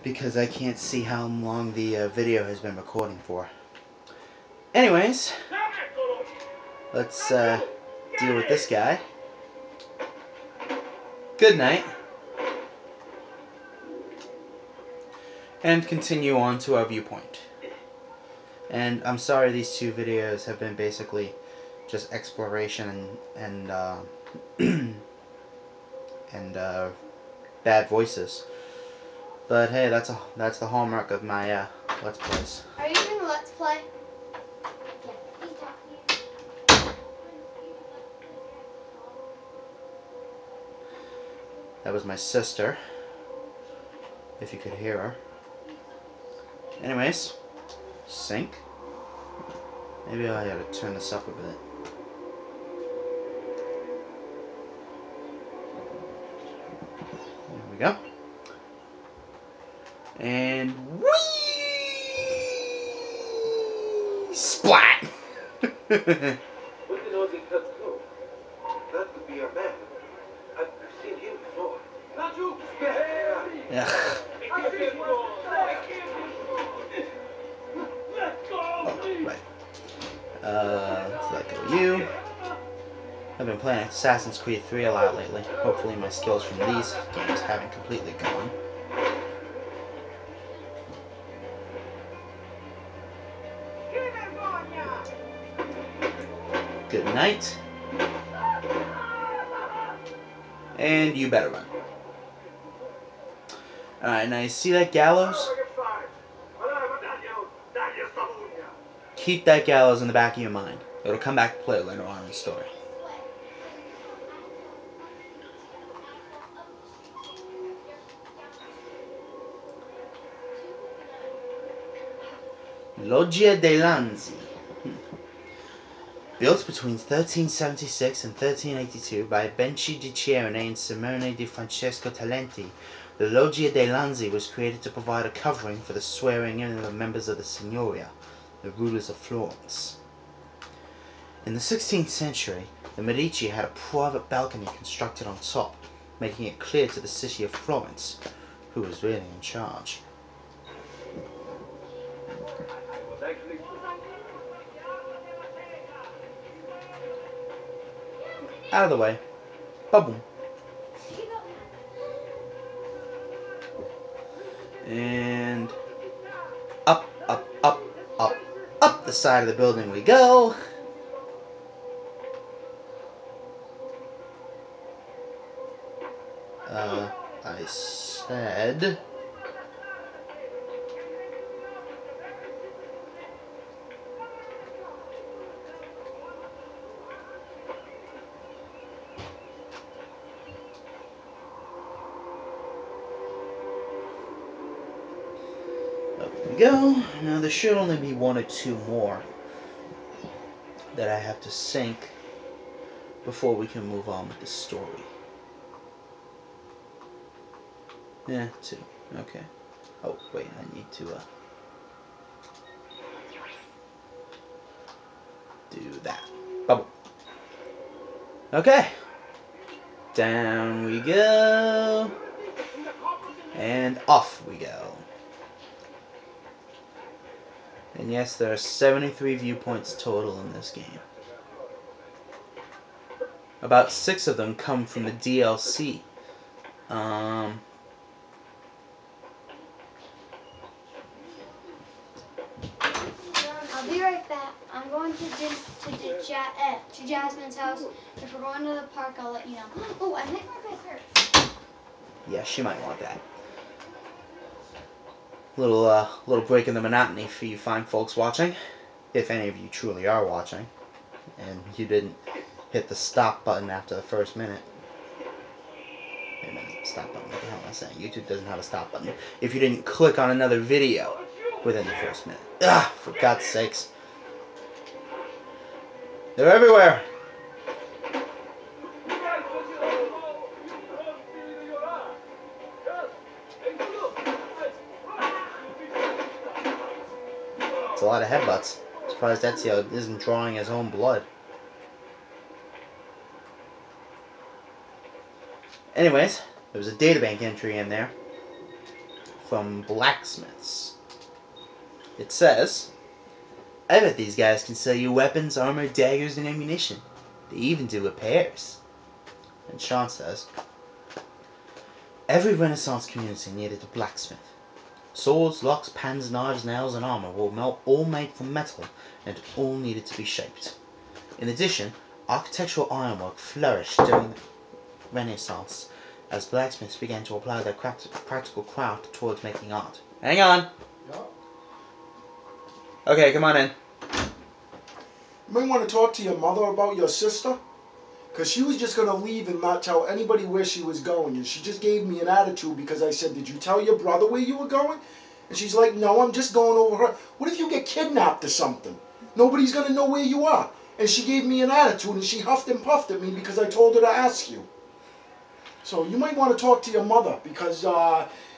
because I can't see how long the video has been recording for. Anyways, let's deal with this guy. Good night. And continue on to our viewpoint. And I'm sorry these two videos have been basically just exploration and bad voices. But hey, that's the hallmark of my Let's Plays. Are you doing a Let's Play? Yeah, he's talking. That was my sister, if you could hear her. Anyways, sync. Maybe I gotta turn this up a bit. There we go. And whee! Splat! With the Aussie cut coat, that could be a man. I've seen him before. Ugh. Oh, right. Let's let go of you. I've been playing Assassin's Creed 3 a lot lately. Hopefully my skills from these games haven't completely gone. Good night. And you better run. Alright, now you see that gallows? Keep that gallows in the back of your mind. It'll come back to play later on in the story. Loggia dei Lanzi. Built between 1376 and 1382 by Benci di Cione and Simone di Francesco Talenti, the Loggia dei Lanzi was created to provide a covering for the swearing in of members of the Signoria, the rulers of Florence. In the 16th century, the Medici had a private balcony constructed on top, making it clear to the city of Florence who was really in charge. Out of the way. Ba-boom. And up, up, up, up, up the side of the building we go. I said... Up we go. Now there should only be one or two more that I have to sync before we can move on with the story. Yeah, two. Okay. Oh, wait, I need to do that. Bubble. Okay. Down we go. And off we go. And yes, there are 73 viewpoints total in this game. About 6 of them come from the DLC. I'll be right back. I'm going to Jasmine's house. If we're going to the park, I'll let you know. Oh, I think my face hurts. Yeah, she might want that. Little break in the monotony for you fine folks watching, if any of you truly are watching, and you didn't hit the stop button after the first minute. Wait a minute, stop button, what the hell am I saying? YouTube doesn't have a stop button. If you didn't click on another video within the first minute. Ah, for God's sakes. They're everywhere! It's a lot of headbutts. I'm surprised Ezio isn't drawing his own blood. Anyways, there was a databank entry in there from blacksmiths. It says, I bet these guys can sell you weapons, armor, daggers, and ammunition. They even do repairs. And Sean says, every Renaissance community needed a blacksmith. Swords, locks, pans, knives, nails, and armor were all made from metal and all needed to be shaped. In addition, architectural ironwork flourished during the Renaissance as blacksmiths began to apply their practical craft towards making art. Hang on! Yeah. Okay, come on in. You might want to talk to your mother about your sister. Because she was just going to leave and not tell anybody where she was going. And she just gave me an attitude because I said, did you tell your brother where you were going? And she's like, no, I'm just going over her. What if you get kidnapped or something? Nobody's going to know where you are. And she gave me an attitude and she huffed and puffed at me because I told her to ask you. So you might want to talk to your mother because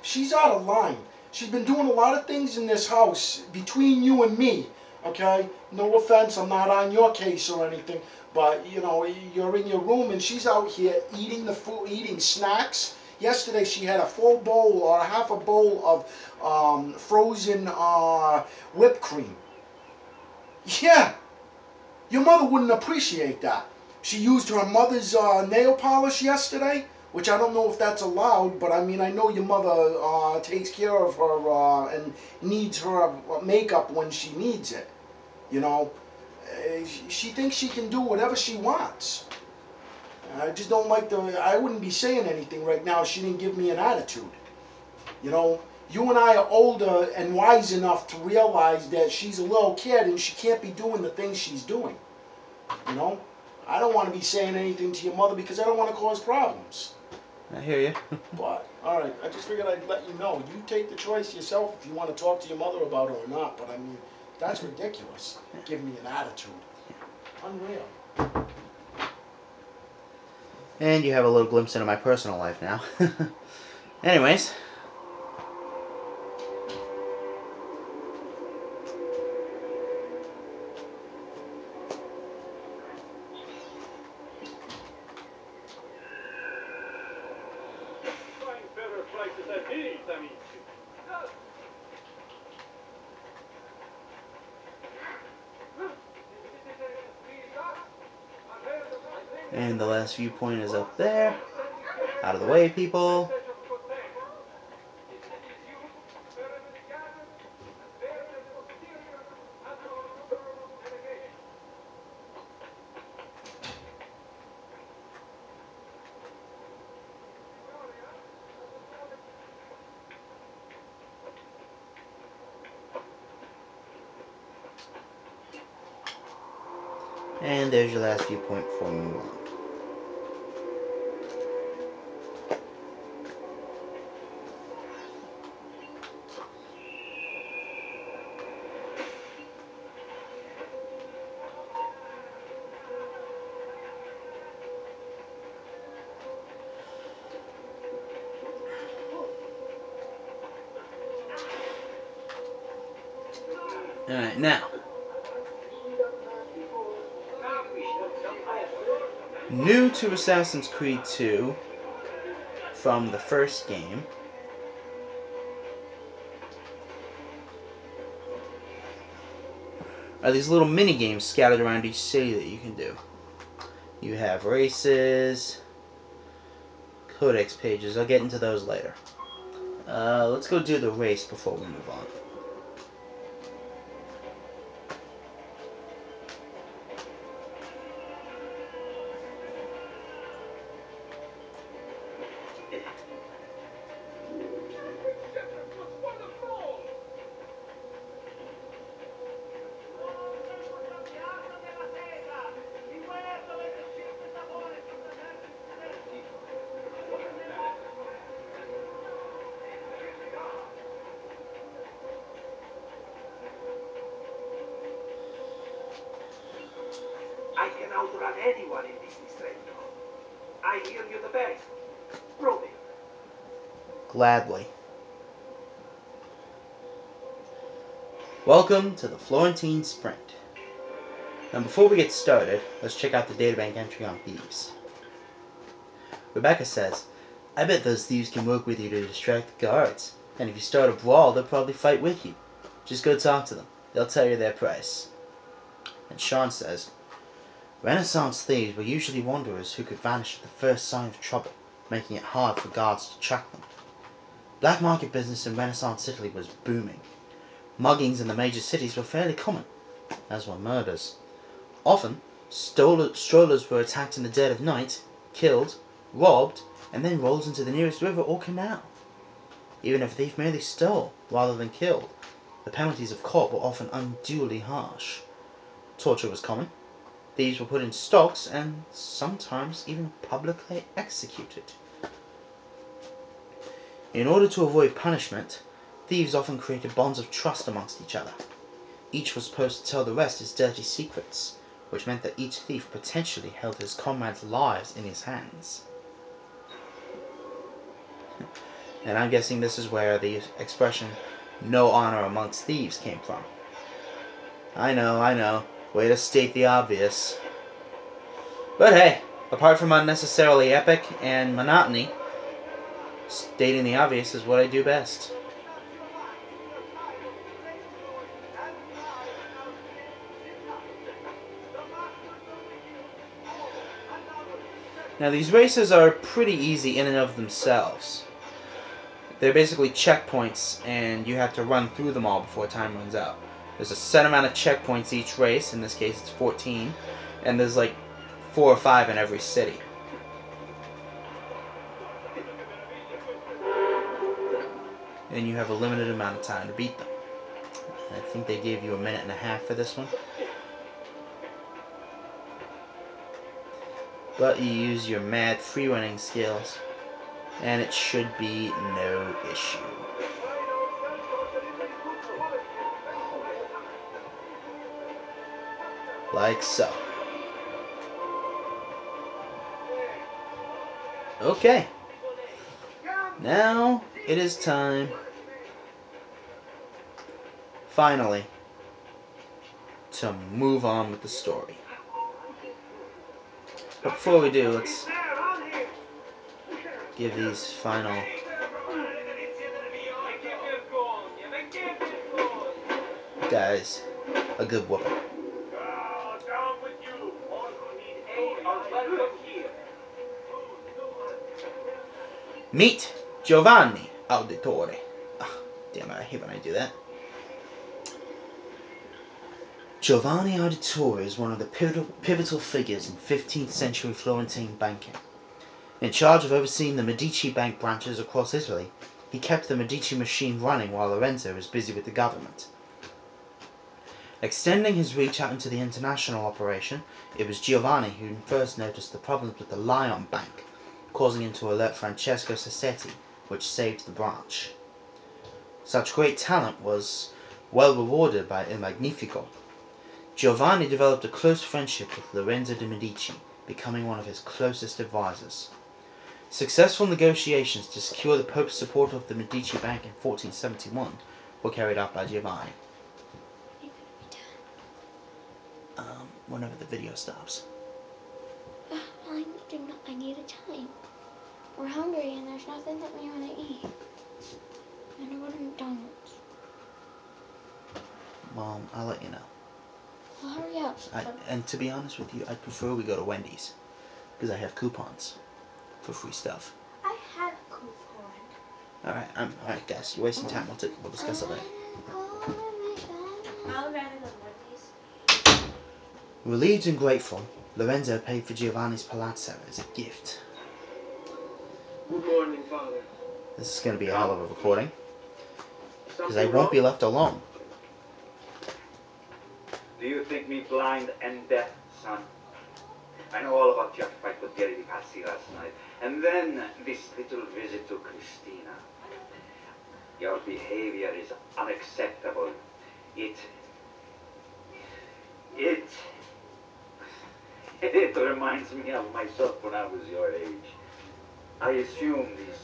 she's out of line. She's been doing a lot of things in this house between you and me. Okay? No offense, I'm not on your case or anything. But, you know, you're in your room and she's out here eating the food, eating snacks. Yesterday she had a full bowl or half a bowl of frozen whipped cream. Yeah, your mother wouldn't appreciate that. She used her mother's nail polish yesterday, which I don't know if that's allowed, but I mean, I know your mother takes care of her and needs her makeup when she needs it. You know, she thinks she can do whatever she wants. I just don't like I wouldn't be saying anything right now if she didn't give me an attitude. You know, you and I are older and wise enough to realize that she's a little kid and she can't be doing the things she's doing. You know, I don't want to be saying anything to your mother because I don't want to cause problems. I hear you. But, alright, I just figured I'd let you know. You take the choice yourself if you want to talk to your mother about it or not. But I mean, that's ridiculous. Give me an attitude. Unreal. And you have a little glimpse into my personal life now. Anyways. And the last viewpoint is up there. Out of the way, people. And there's your last viewpoint for Mulan. Alright, now. New to Assassin's Creed 2 from the first game are these little mini games scattered around each city that you can do. You have races, codex pages. I'll get into those later. Let's go do the race before we move on. I can outrun anyone in this distretto. I hear you're the best. Prove it. Gladly. Welcome to the Florentine Sprint. Now before we get started, let's check out the databank entry on thieves. Rebecca says, I bet those thieves can work with you to distract the guards. And if you start a brawl, they'll probably fight with you. Just go talk to them. They'll tell you their price. And Sean says, Renaissance thieves were usually wanderers who could vanish at the first sign of trouble, making it hard for guards to track them. Black market business in Renaissance Italy was booming. Muggings in the major cities were fairly common, as were murders. Often, strollers were attacked in the dead of night, killed, robbed, and then rolled into the nearest river or canal. Even if a thief merely stole rather than killed, the penalties of court were often unduly harsh. Torture was common. Thieves were put in stocks and sometimes even publicly executed. In order to avoid punishment, thieves often created bonds of trust amongst each other. Each was supposed to tell the rest his dirty secrets, which meant that each thief potentially held his comrades' lives in his hands. And I'm guessing this is where the expression, no honor amongst thieves, came from. I know, way to state the obvious. But hey, apart from unnecessarily epic and monotony, stating the obvious is what I do best. Now these races are pretty easy in and of themselves. They're basically checkpoints, and you have to run through them all before time runs out. There's a set amount of checkpoints each race, in this case it's 14, and there's like 4 or 5 in every city. And you have a limited amount of time to beat them. I think they gave you 1.5 minutes for this one. But you use your mad free running skills, and it should be no issue. Like so. Okay. Now it is time, finally, to move on with the story. But before we do, let's give these final guys a good whooping. Down with you. All who need aid are welcome here. Meet Giovanni Auditore. Oh, damn it, I hate when I do that. Giovanni Auditore is one of the pivotal figures in 15th century Florentine banking. In charge of overseeing the Medici bank branches across Italy, he kept the Medici machine running while Lorenzo was busy with the government. Extending his reach out into the international operation, it was Giovanni who first noticed the problems with the Lion Bank, causing him to alert Francesco Sassetti, which saved the branch. Such great talent was well rewarded by Il Magnifico. Giovanni developed a close friendship with Lorenzo de' Medici, becoming one of his closest advisors. Successful negotiations to secure the Pope's support of the Medici Bank in 1471 were carried out by Giovanni. Whenever the video stops. I need a time. We're hungry and there's nothing that we want to eat. I'm gonna go to McDonald's. Well, I'll let you know. Well, hurry up. And to be honest with you, I'd prefer we go to Wendy's, because I have coupons for free stuff. I had a coupon. Alright guys, you're wasting time. We'll discuss it later. I'll rather go to Wendy's. Relieved and grateful, Lorenzo paid for Giovanni's palazzo as a gift. Good morning, Father. This is going to be a hell of a recording, because I won't be left alone. Do you think me blind and deaf, son? I know all about your fight with Gary Di Pazzi last night. And then this little visit to Christina. Your behavior is unacceptable. It reminds me of myself when I was your age. I assume these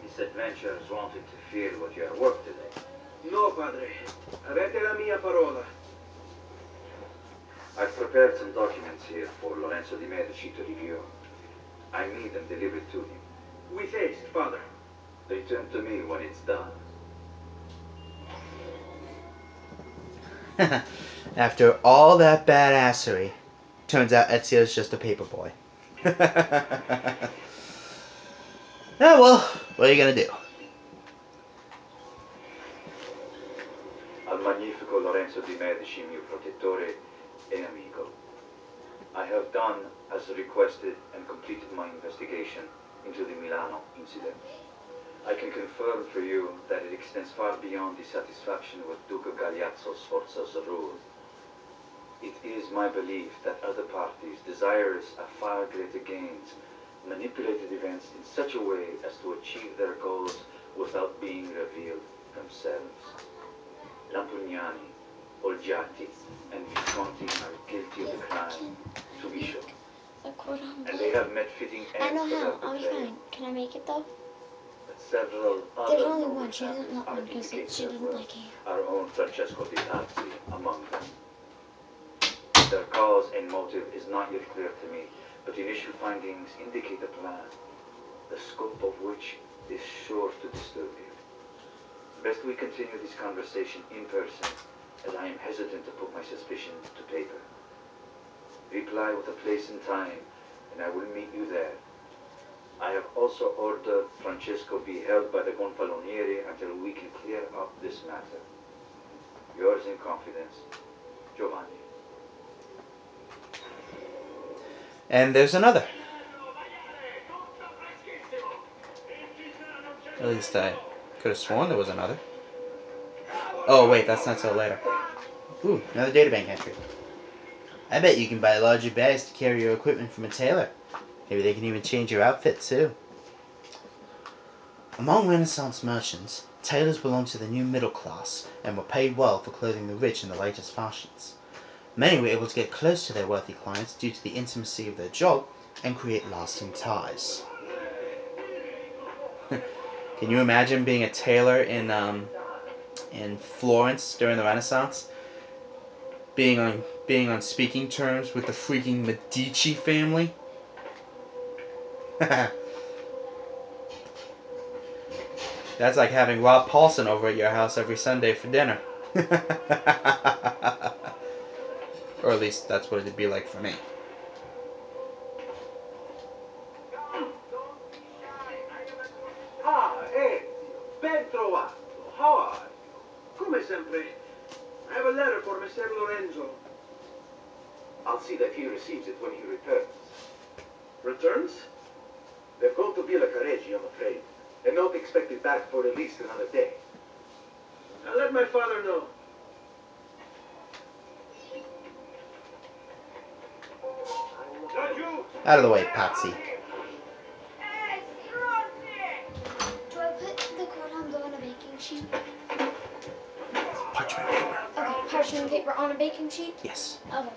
misadventures won't interfere with your work today. No, Padre. Avete la mia parola. I've prepared some documents here for Lorenzo di Medici to review. I need them delivered to him. With haste, Father. Return to me when it's done. After all that badassery, turns out Ezio's just a paper boy. Oh well, what are you gonna do? Al magnifico Lorenzo di Medici, mio protettore e amico. I have done as requested and completed my investigation into the Milano incident. I can confirm for you that it extends far beyond dissatisfaction with Duca Gagliazzo Sforza's rule. It is my belief that other parties, desirous of far greater gains, manipulated events in such a way as to achieve their goals without being revealed themselves. Lampugnani, Olgiati, and Visconti are guilty of the crime, to be sure. The quote I'm And they have met fitting I ends know for how. their I'll be betrayal. fine. Can I make it though? But several There's other only noble one. She doesn't families want are one because indicated she as doesn't well. like it. Our own Francesco di Tarsi among them. Their cause and motive is not yet clear to me, but initial findings indicate a plan, the scope of which is sure to disturb you. Best we continue this conversation in person, as I am hesitant to put my suspicion to paper. Reply with a place and time, and I will meet you there. I have also ordered Francesco be held by the Gonfalonieri until we can clear up this matter. Yours in confidence, Giovanni. And there's another. At least I could have sworn there was another. Oh wait, that's not till later. Ooh, another databank entry. I bet you can buy larger bags to carry your equipment from a tailor. Maybe they can even change your outfit too. Among Renaissance merchants, tailors belonged to the new middle class and were paid well for clothing the rich in the latest fashions. Many were able to get close to their wealthy clients due to the intimacy of their job and create lasting ties. Can you imagine being a tailor in Florence during the Renaissance? Being on speaking terms with the freaking Medici family? That's like having Rob Paulson over at your house every Sunday for dinner. Or at least that's what it'd be like for me. Ah, Ezio, ben trovato. How are you? Come sempre, I have a letter for Messer Lorenzo. I'll see that he receives it when he returns. Returns? They've gone to Villa Careggi, I'm afraid, and not expected back for at least another day. I'll let my father know. Don't you? Out of the way, Patsy. Do I put the cordon bleu on a baking sheet? Parchment paper. Okay, parchment paper on a baking sheet? Yes. Okay.